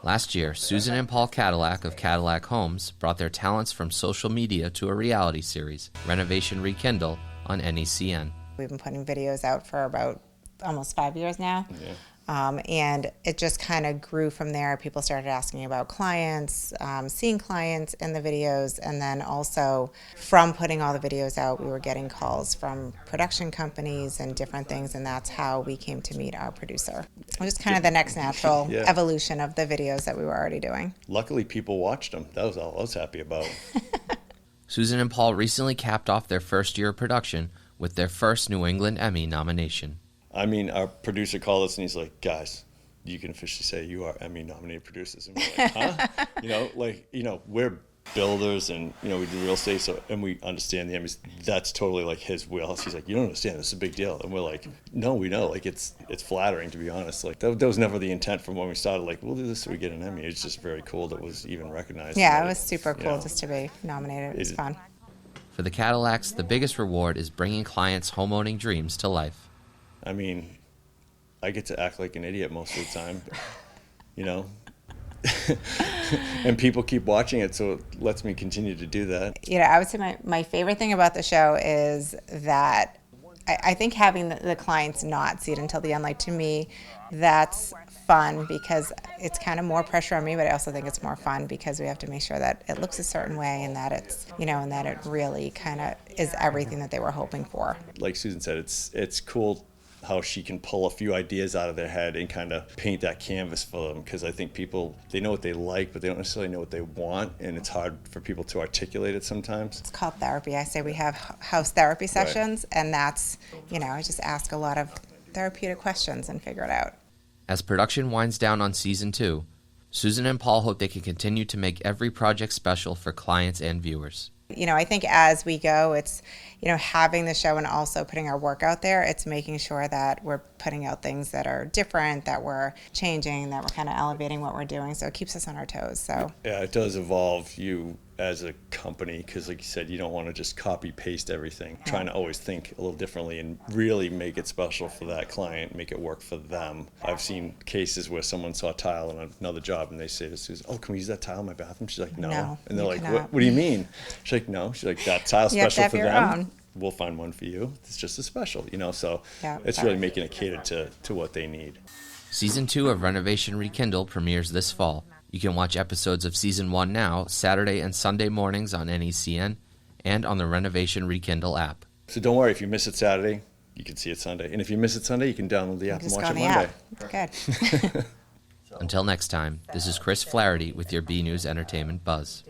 Last year, Susan and Paul Kadilak of Kadilak Homes brought their talents from social media to a reality series, Renovation Rekindle, on NECN. We've been putting videos out for about almost 5 years now. Yeah. And it just kind of grew from there. People started asking about clients, seeing clients in the videos, and then also from putting all the videos out, we were getting calls from production companies and different things, and that's how we came to meet our producer. It was kind of the next natural Yeah. evolution of the videos that we were already doing. Luckily, people watched them. That was all I was happy about. Susan and Paul recently capped off their first year of production with their first New England Emmy nomination. I mean, our producer called us and he's like, guys, you can officially say you are Emmy nominated producers. And we're like, huh? We're builders and, we do real estate, and we understand the Emmys. That's totally like his wheelhouse. He's like, you don't understand, this is a big deal. And we're like, no, we know. Like, it's flattering, to be honest. Like, that was never the intent from when we started. Like, we'll do this so we get an Emmy. It's just very cool that it was even recognized. Yeah, it was super cool just to be nominated. It was fun. For the Kadilaks, the biggest reward is bringing clients' homeowning dreams to life. I mean, I get to act like an idiot most of the time, and people keep watching it, so it lets me continue to do that. I would say my favorite thing about the show is that I think having the clients not see it until the end, like, to me, that's fun because it's kind of more pressure on me, but I also think it's more fun because we have to make sure that it looks a certain way and that it's, and that it really kind of is everything that they were hoping for. Like Susan said, it's cool how she can pull a few ideas out of their head and kind of paint that canvas for them, because I think people, they know what they like, but they don't necessarily know what they want, and it's hard for people to articulate it sometimes. It's called therapy. I say we have house therapy sessions, right. And that's, I just ask a lot of therapeutic questions and figure it out. As production winds down on season 2, Susan and Paul hope they can continue to make every project special for clients and viewers. I think as we go, it's, having the show and also putting our work out there, it's making sure that we're putting out things that are different, that we're changing, that we're kind of elevating what we're doing. So it keeps us on our toes. So yeah, it does evolve you as a company, because like you said, you don't want to just copy paste everything. Yeah. Trying to always think a little differently and really make it special for that client, make it work for them. I've seen cases where someone saw tile on another job and they say to Susan, oh, can we use that tile in my bathroom? She's like, no. And they're like, what do you mean? She's like, no. She's like, that tile's special for them. Own. We'll find one for you. It's just as special, so it's really making it catered to what they need. Season 2 of Renovation Rekindle premieres this fall. You can watch episodes of Season 1 now, Saturday and Sunday mornings on NECN and on the Renovation Rekindle app. So don't worry, if you miss it Saturday, you can see it Sunday. And if you miss it Sunday, you can download the app and watch it Monday. Good. Until next time, this is Chris Flaherty with your BNEWS Entertainment Buzz.